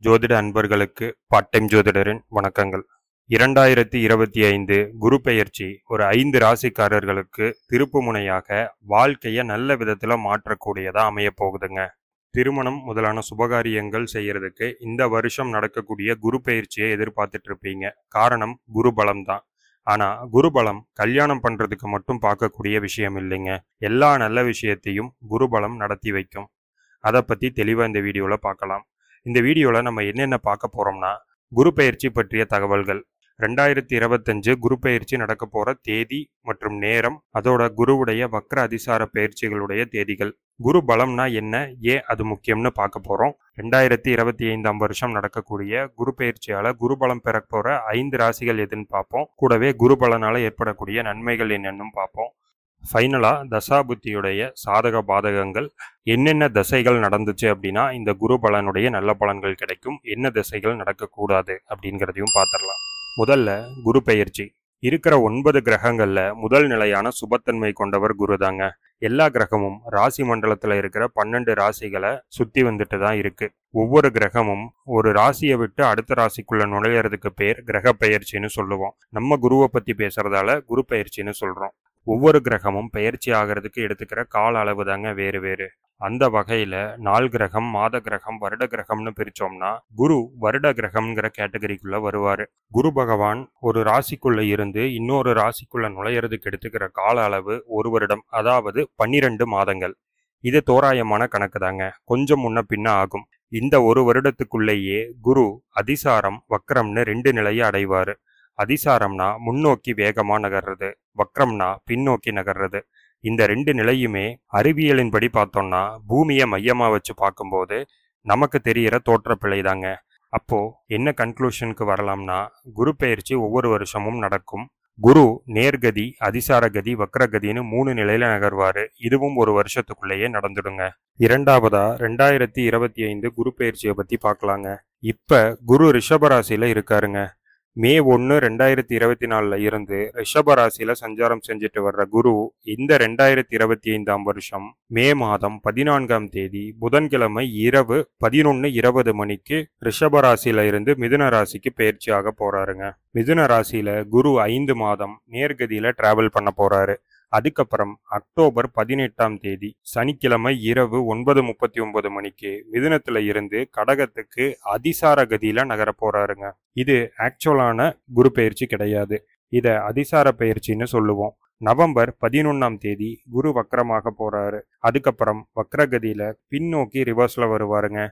ஜோதிட அன்பர்களுக்கு part time ஜோதிடரின் வணக்கங்கள். 2025 குரு பெயர்ச்சி ஒரு 5 ராசிக்காரர்களுக்கு திருப்பு முனையாக வாழ்க்கையை நல்ல விதத்தில் மாற்றக்கூடியதாக அமைய போகுதுங்க. திருமணம் முதலான சுபகாரியங்கள் செய்யறதுக்கு இந்த வருஷம் நடக்கக்கூடிய குரு பெயர்ச்சியை எதிர்பார்த்துட்டு இருப்பீங்க. காரணம் குரு பலம் தான். ஆனா குரு பலம் கல்யாணம் பண்றதுக்கு மட்டும் பார்க்கக்கூடிய விஷயம் இல்லைங்க. எல்லா நல்ல விஷயத்தையும் குரு பலம் நடத்தி வைக்கும். அதை பத்தி தெளிவா இந்த வீடியோல பார்க்கலாம். இந்த வீடியோல நம்ம என்னென்ன பார்க்க போறோம்னா, குரு பெயர்ச்சி பற்றிய தகவல்கள், 2025 குரு பெயர்ச்சி நடக்க போற தேதி மற்றும் நேரம், அதோட குருவுடைய வக்ர அதிசார பெயர்ச்சிகளுடைய தேதிகள், குரு பலம்னா என்ன, ஏன் அது முக்கியம்னு பார்க்க போறோம். 2025 வருஷம் நடக்கக்கூடிய குரு பெயர்ச்சியால குரு பலம் பெற போற 5 ராசிகள் எதுன்னு பார்ப்போம். கூடவே குரு பலனால ஏற்படக்கூடிய நன்மைகள் என்னன்னு பார்ப்போம். ஃபைனலா தசாபுத்தியுடைய சாதக பாதகங்கள், என்னென்ன திசைகள் நடந்துச்சு அப்படின்னா இந்த குரு பலனுடைய நல்ல பலன்கள் கிடைக்கும், என்ன திசைகள் நடக்கக்கூடாது அப்படிங்கிறதையும் பார்த்துடலாம். முதல்ல குரு பெயர்ச்சி. இருக்கிற 9 கிரகங்கள்ல முதல் நிலையான சுபத்தன்மை கொண்டவர் குரு தாங்க. எல்லா கிரகமும் ராசி மண்டலத்துல இருக்கிற 12 ராசிகளை சுத்தி வந்துட்டு தான் இருக்கு. ஒவ்வொரு கிரகமும் ஒரு ராசியை விட்டு அடுத்த ராசிக்குள்ள நுழையிறதுக்கு பேர் கிரக பெயர்ச்சின்னு சொல்லுவோம். நம்ம குருவை பத்தி பேசுறதால குரு பெயர்ச்சின்னு சொல்றோம். ஒவ்வொரு கிரகமும் பெயர்ச்சி ஆகிறதுக்கு எடுத்துக்கிற கால அளவு தாங்க வேறு வேறு. அந்த வகையில நாள் கிரகம், மாத கிரகம், வருட கிரகம்னு பிரிச்சோம்னா குரு வருட கிரகம்ங்கிற கேட்டகரிக்குள்ள வருவாரு. குரு பகவான் ஒரு ராசிக்குள்ள இருந்து இன்னொரு ராசிக்குள்ள நுழையிறதுக்கு எடுத்துக்கிற கால அளவு 1 வருடம், அதாவது 12 மாதங்கள். இது தோராயமான கணக்கு தாங்க, கொஞ்சம் முன்ன பின்ன ஆகும். இந்த 1 வருடத்துக்குள்ளேயே குரு அதிசாரம் வக்ரம்னு 2 நிலையை அடைவாரு. அதிசாரம்னா முன்னோக்கி வேகமா நகர்றது, வக்ரம்னா பின்னோக்கி நகர்றது. இந்த 2 நிலையுமே அறிவியலின்படி பார்த்தோம்னா பூமியை மையமா வச்சு பார்க்கும்போது நமக்கு தெரிகிற தோற்றப்பிழை தாங்க. அப்போ என்ன கன்க்ளூஷனுக்கு வரலாம்னா, குரு பெயர்ச்சி ஒவ்வொரு வருஷமும் நடக்கும். குரு நேர்கதி, அதிசாரகதி, வக்ரகதின்னு 3 நிலையில நகர்வாரு. இதுவும் ஒரு வருஷத்துக்குள்ளேயே நடந்துடுங்க. இரண்டாவதா 2025 குரு பெயர்ச்சியை பத்தி பார்க்கலாங்க. இப்ப குரு ரிஷபராசியில இருக்காருங்க. மே 1, 2024 இருந்து ரிஷபராசியில சஞ்சாரம் செஞ்சுட்டு வர்ற குரு இந்த 2025 வருஷம் மே மாதம் 14ஆம் தேதி புதன்கிழமை இரவு 11:20 மணிக்கு ரிஷபராசியில இருந்து மிதுன ராசிக்கு பெயர்ச்சி ஆக போறாருங்க. மிதுன ராசியில குரு 5 மாதம் நேர்கதியில டிராவல் பண்ண போறாரு. அதுக்கப்புறம் அக்டோபர் 18ஆம் தேதி சனிக்கிழமை இரவு 9:39 மணிக்கு மிதுனத்துல இருந்து கடகத்துக்கு அதிசார கதியில நகர போறாருங்க. இது ஆக்சுவலான குரு பெயர்ச்சி கிடையாது, இத அதிசார பெயர்ச்சின்னு சொல்லுவோம். நவம்பர் 11ஆம் தேதி குரு வக்ரமாக போறாரு. அதுக்கப்புறம் வக்ரகதியில பின்னோக்கி ரிவர்ஸ்ல வருவாருங்க.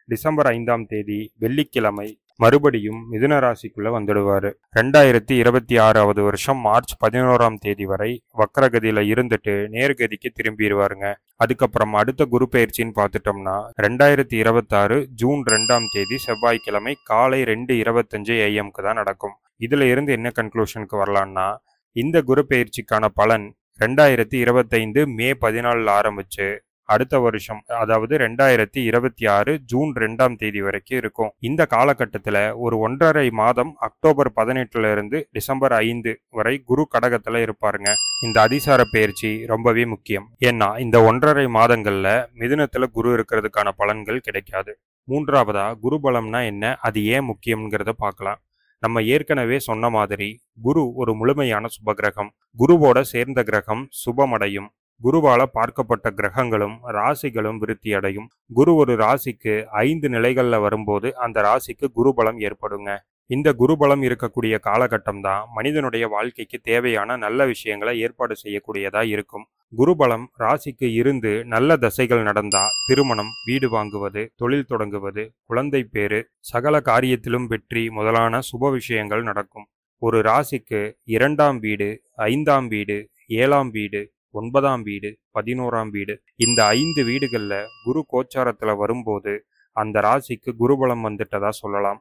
டிசம்பர் 5ஆம் தேதி வெள்ளிக்கிழமை மறுபடியும் மிதுன ராசிக்குள்ள வந்துடுவாரு. 2026 வருஷம் மார்ச் 11ஆம் தேதி வரை வக்ரகதியில இருந்துட்டு நேர்கதிக்கு திரும்பிடுவாருங்க. அதுக்கப்புறம் அடுத்த குரு பெயர்ச்சின்னு பார்த்துட்டோம்னா 2026 ஜூன் 2ஆம் தேதி செவ்வாய்க்கிழமை காலை 2:25 AM தான் நடக்கும். இதுல இருந்து என்ன கன்க்ளூஷனுக்கு வரலாம்னா, இந்த குரு பெயர்ச்சிக்கான பலன் 2025 மே 14 ஆரம்பிச்சு அடுத்த வருஷம், அதாவது 2026 ஜூன் 2ஆம் தேதி வரைக்கும் இருக்கும். இந்த காலகட்டத்தில் ஒரு 1.5 மாதம் அக்டோபர் 18 இருந்து டிசம்பர் 5 வரை குரு கடகத்தில் இருப்பாருங்க. இந்த அதிசார பெயர்ச்சி ரொம்பவே முக்கியம். ஏன்னா இந்த 1.5 மாதங்கள்ல மிதுனத்துல குரு இருக்கிறதுக்கான பலன்கள் கிடைக்காது. மூன்றாவதா குரு பலம்னா என்ன, அது ஏன் முக்கியம்ங்கிறத பார்க்கலாம். நம்ம ஏற்கனவே சொன்ன மாதிரி குரு ஒரு முழுமையான சுபகிரகம். குருவோட சேர்ந்த கிரகம் சுபமடையும். குருவால பார்க்கப்பட்ட கிரகங்களும் ராசிகளும் விருத்தி அடையும். குரு ஒரு ராசிக்கு 5 நிலைகள்ல வரும்போது அந்த ராசிக்கு குருபலம் ஏற்படுங்க. இந்த குருபலம் இருக்கக்கூடிய காலகட்டம் தான் மனிதனுடைய வாழ்க்கைக்கு தேவையான நல்ல விஷயங்களை ஏற்பாடு செய்யக்கூடியதா இருக்கும். குருபலம் ராசிக்கு இருந்து நல்ல தசைகள் நடந்தா திருமணம், வீடு வாங்குவது, தொழில் தொடங்குவது, குழந்தை பேரு, சகல காரியத்திலும் வெற்றி முதலான சுப விஷயங்கள் நடக்கும். ஒரு ராசிக்கு 2ஆம் வீடு, 5ஆம் வீடு, 7ஆம் வீடு, 9ஆம் வீடு, 11ஆம் வீடு, இந்த 5 வீடுகள்ல குரு கோச்சாரத்துல வரும்போது அந்த ராசிக்கு குருபலம் வந்துட்டதா சொல்லலாம்.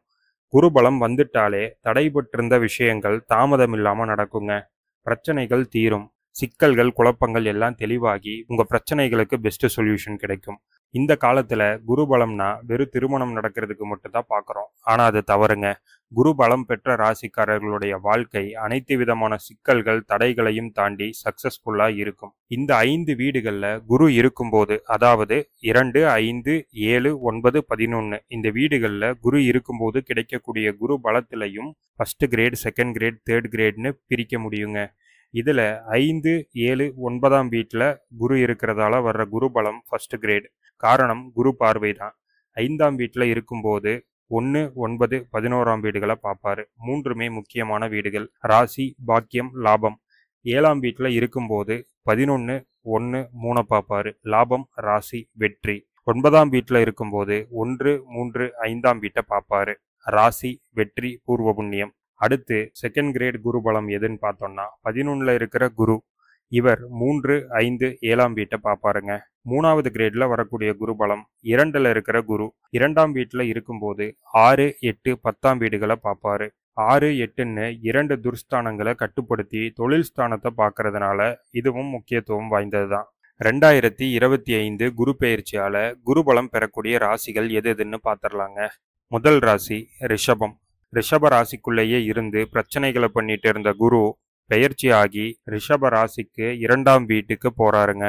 குருபலம் வந்துட்டாலே தடைபட்டிருந்த விஷயங்கள் தாமதம் இல்லாம நடக்குங்க. பிரச்சனைகள் தீரும், சிக்கல்கள், குழப்பங்கள் எல்லாம் தெளிவாகி உங்க பிரச்சனைகளுக்கு பெஸ்ட் சொல்யூஷன் கிடைக்கும். இந்த காலத்துல குருபலம்னா வெறும் திருமணம் நடக்கிறதுக்கு மட்டும் தான் பார்க்குறோம். ஆனா அது தவறுங்க. குரு பலம் பெற்ற ராசிக்காரர்களுடைய வாழ்க்கை அனைத்து விதமான சிக்கல்கள் தடைகளையும் தாண்டி சக்சஸ்ஃபுல்லா இருக்கும். இந்த 5 வீடுகள்ல குரு இருக்கும்போது, அதாவது 2, 5, 7, 9, 11 இந்த வீடுகள்ல குரு இருக்கும்போது கிடைக்கக்கூடிய குரு பலத்திலையும் first grade, second grade, third கிரேட்னு பிரிக்க முடியுங்க. இதுல 5, 7, 9ஆம் வீட்டுல குரு இருக்கிறதால வர்ற குரு பலம் ஃபர்ஸ்ட் கிரேட். காரணம் குரு பார்வை தான். 5ஆம் வீட்டுல இருக்கும்போது 1, 9, 11ஆம் வீடுகளை பார்ப்பாரு. மூன்றுமே முக்கியமான வீடுகள். ராசி, பாக்கியம், லாபம். 7ஆம் வீட்டுல இருக்கும்போது 11, 1, 3 பார்ப்பாரு. லாபம், ராசி, வெற்றி. 9ஆம் வீட்டுல இருக்கும்போது 1, 3, 5ஆம் வீட்டை பார்ப்பாரு. ராசி, வெற்றி, பூர்வ புண்ணியம். அடுத்து செகண்ட் கிரேட் குரு பலம் எதுன்னு பார்த்தோம்னா 11ல இருக்கிற குரு. இவர் 3, 5, 7ஆம் வீட்டை பார்ப்பாருங்க. 3வது கிரேட்ல வரக்கூடிய குரு பலம் 2ல இருக்கிற குரு 2ஆம் வீட்டுல இருக்கும்போது 6, 8, 10ஆம் வீடுகளை பார்ப்பாரு. 6, 8ன்னு 2 துர்ஸ்தானங்களை கட்டுப்படுத்தி தொழில் ஸ்தானத்தை பார்க்கறதுனால இதுவும் முக்கியத்துவம் வாய்ந்ததுதான். 2025 குரு பெயர்ச்சியால குரு பலம் பெறக்கூடிய ராசிகள் எது எதுன்னு பார்த்துடலாங்க. முதல் ராசி ரிஷபம். ரிஷப ராசிக்குள்ளேயே இருந்து பிரச்சனைகளை பண்ணிட்டு இருந்த குரு பெயர்ச்சி ஆகி ரிஷப ராசிக்கு 2ஆம் வீட்டுக்கு போறாருங்க.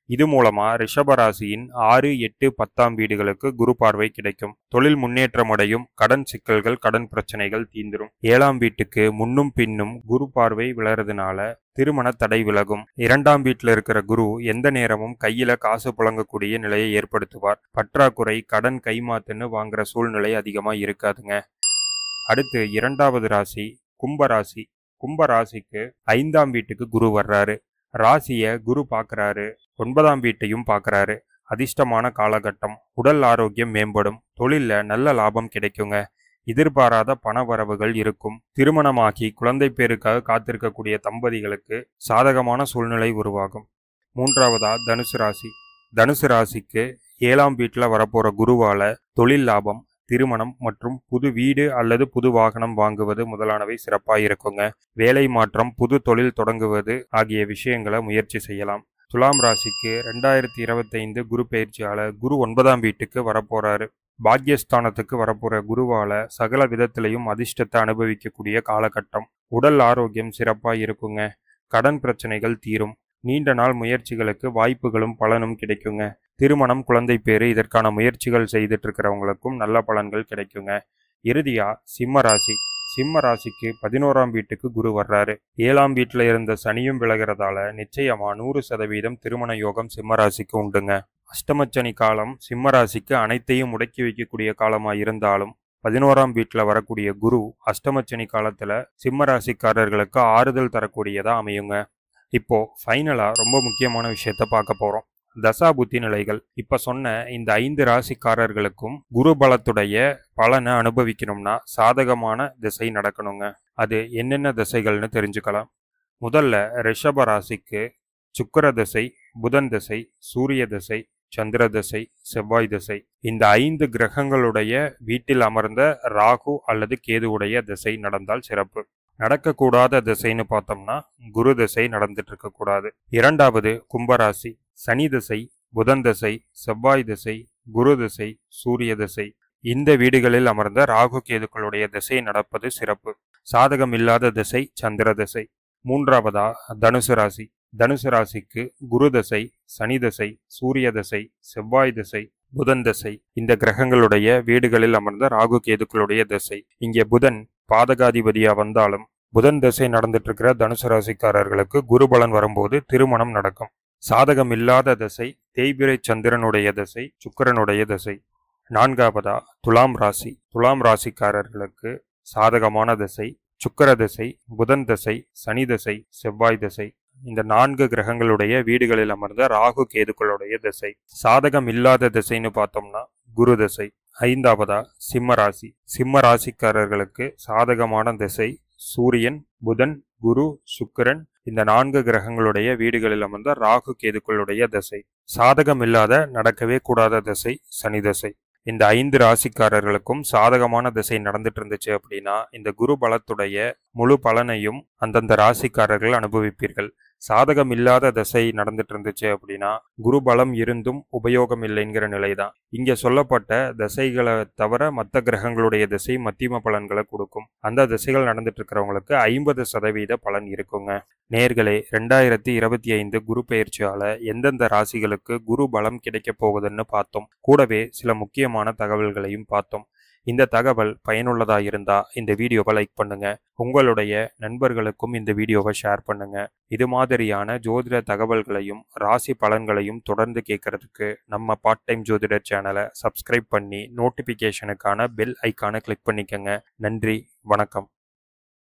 இது மூலமா ரிஷப ராசியின் 6, 8, 10ஆம் வீடுகளுக்கு குரு பார்வை கிடைக்கும். தொழில் முன்னேற்றம் அடையும். கடன் சிக்கல்கள், கடன் பிரச்சனைகள் தீந்துரும். 7ஆம் வீட்டுக்கு முன்னும் பின்னும் குரு பார்வை விளறதுனால திருமண தடை விலகும். 2ஆம் வீட்டுல இருக்கிற குரு எந்த நேரமும் கையில காசு புழங்கக்கூடிய நிலையை ஏற்படுத்துவார். பற்றாக்குறை, கடன் கைமாத்துன்னு வாங்குற சூழ்நிலை அதிகமா இருக்காதுங்க. அடுத்து 2வது ராசி கும்பராசி. கும்பராசிக்கு 5ஆம் வீட்டுக்கு குரு வர்றாரு. ராசிய குரு பார்க்கறாரு. 9ஆம் வீட்டையும் பார்க்கறாரு. அதிர்ஷ்டமான காலகட்டம். உடல் ஆரோக்கியம் மேம்படும். தொழில்ல நல்ல லாபம் கிடைக்குங்க. எதிர்பாராத பண வரவுகள் இருக்கும். திருமணமாகி குழந்தை பேருக்காக காத்திருக்கக்கூடிய தம்பதிகளுக்கு சாதகமான சூழ்நிலை உருவாகும். 3வதா தனுசு ராசி. தனுசு ராசிக்கு 7ஆம் வீட்டுல வரப்போற குருவால தொழில் லாபம், திருமணம் மற்றும் புது வீடு அல்லது புது வாகனம் வாங்குவது முதலானவை சிறப்பாக இருக்குங்க. வேலை மாற்றம், புது தொழில் தொடங்குவது ஆகிய விஷயங்களை முயற்சி செய்யலாம். துலாம் ராசிக்கு 2025 குரு பெயர்ச்சியால குரு 9ஆம் வீட்டுக்கு வரப்போறாரு. பாக்யஸ்தானத்துக்கு வரப்போற குருவால சகல விதத்திலையும் அதிர்ஷ்டத்தை அனுபவிக்கக்கூடிய காலகட்டம். உடல் ஆரோக்கியம் சிறப்பா இருக்குங்க. கடன் பிரச்சனைகள் தீரும். நீண்ட நாள் முயற்சிகளுக்கு வாய்ப்புகளும் பலனும் கிடைக்குங்க. திருமணம், குழந்தை பேரு இதற்கான முயற்சிகள் செய்துட்டு இருக்கிறவங்களுக்கும் நல்ல பலன்கள் கிடைக்குங்க. இறுதியா சிம்ம ராசி. சிம்ம ராசிக்கு 11ஆம் வீட்டுக்கு குரு வர்றாரு. 7ஆம் வீட்டுல இருந்த சனியும் விலகிறதால நிச்சயமா 100% திருமண யோகம் சிம்ம ராசிக்கு உண்டுங்க. அஷ்டமச்சனி காலம் சிம்ம ராசிக்கு அனைத்தையும் முடக்கி வைக்கக்கூடிய காலமா இருந்தாலும் 11ஆம் வீட்டுல வரக்கூடிய குரு அஷ்டமச்சனி காலத்துல சிம்ம ராசிக்காரர்களுக்கு ஆறுதல் தரக்கூடியதா அமையுங்க. இப்போ ஃபைனலா ரொம்ப முக்கியமான விஷயத்த பார்க்க போறோம். தசாபுத்தி நிலைகள். இப்ப சொன்ன இந்த 5 ராசிக்காரர்களுக்கும் குரு பலத்துடைய பலனை அனுபவிக்கணும்னா சாதகமான திசை நடக்கணுங்க. அது என்னென்ன திசைகள்னு தெரிஞ்சுக்கலாம். முதல்ல ரிஷப ராசிக்கு சுக்கிர திசை, புதன் திசை, சூரிய திசை, சந்திர திசை, செவ்வாய் திசை. இந்த 5 கிரகங்களுடைய வீட்டில் அமர்ந்த ராகு அல்லது கேதுவுடைய திசை நடந்தால் சிறப்பு. நடக்கக்கூடாத திசைன்னு பார்த்தோம்னா குரு திசை நடந்துட்டு இருக்க கூடாது. 2வது கும்பராசி. சனி திசை, புதன் திசை, செவ்வாய் திசை, குரு திசை, சூரிய திசை. இந்த வீடுகளில் அமர்ந்த ராகு கேதுக்களுடைய திசை நடப்பது சிறப்பு. சாதகம் இல்லாத திசை சந்திர திசை. 3வதா தனுசு ராசி. தனுசு ராசிக்கு குரு திசை, சனி திசை, சூரிய திசை, செவ்வாய் திசை, புதன் திசை. இந்த கிரகங்களுடைய வீடுகளில் அமர்ந்த ராகு கேதுக்களுடைய திசை. இங்கே புதன் பாதகாதிபதியா வந்தாலும் புதன் திசை நடந்துட்டு இருக்கிற தனுசு ராசிக்காரர்களுக்கு குரு பலன் வரும்போது திருமணம் நடக்கும். சாதகம் இல்லாத திசை தேய்பிரை சந்திரனுடைய திசை, சுக்கிரனுடைய திசை. 4வதா துலாம் ராசி. துலாம் ராசிக்காரர்களுக்கு சாதகமான திசை சுக்கிர திசை, புதன் திசை, சனி திசை, செவ்வாய் திசை. இந்த 4 கிரகங்களுடைய வீடுகளில் அமர்ந்த ராகு கேதுக்களுடைய திசை. சாதகம் இல்லாத திசைன்னு பார்த்தோம்னா குரு திசை. 5வதா சிம்ம ராசி. சிம்ம ராசிக்காரர்களுக்கு சாதகமான திசை சூரியன், புதன், குரு, சுக்கிரன். இந்த 4 கிரகங்களுடைய வீடுகளில் அமர்ந்த ராகு கேதுக்களுடைய திசை. சாதகம் இல்லாத நடக்கவே கூடாத திசை சனி திசை. இந்த 5 ராசிக்காரர்களுக்கும் சாதகமான திசை நடந்துட்டு இருந்துச்சு அப்படின்னா இந்த குரு பலத்துடைய முழு பலனையும் அந்தந்த ராசிக்காரர்கள் அனுபவிப்பீர்கள். சாதகம் இல்லாத திசை நடந்துட்டு இருந்துச்சு அப்படின்னா குரு பலம் இருந்தும் உபயோகம் இல்லைங்கிற நிலை தான். இங்க சொல்லப்பட்ட திசைகளை தவிர மற்ற கிரகங்களுடைய திசை மத்தியம பலன்களை கொடுக்கும். அந்த திசைகள் நடந்துட்டு இருக்கிறவங்களுக்கு 50% பலன் இருக்குங்க. நேர்களே, 2025 குரு பெயர்ச்சியால எந்தெந்த ராசிகளுக்கு குரு பலம் கிடைக்க போகுதுன்னு பார்த்தோம். கூடவே சில முக்கியமான தகவல்களையும் பார்த்தோம். இந்த தகவல் பயனுள்ளதா இருந்தா இந்த வீடியோவை லைக் பண்ணுங்க. உங்களுடைய நண்பர்களுக்கும் இந்த வீடியோவை ஷேர் பண்ணுங்க. இது மாதிரியான ஜோதிட தகவல்களையும் ராசி பலன்களையும் தொடர்ந்து கேட்கறதுக்கு நம்ம பார்ட் டைம் ஜோதிடர் சேனலை சப்ஸ்கிரைப் பண்ணி நோட்டிபிகேஷனுக்கான பெல் ஐக்கானை கிளிக் பண்ணிக்கங்க. நன்றி, வணக்கம்.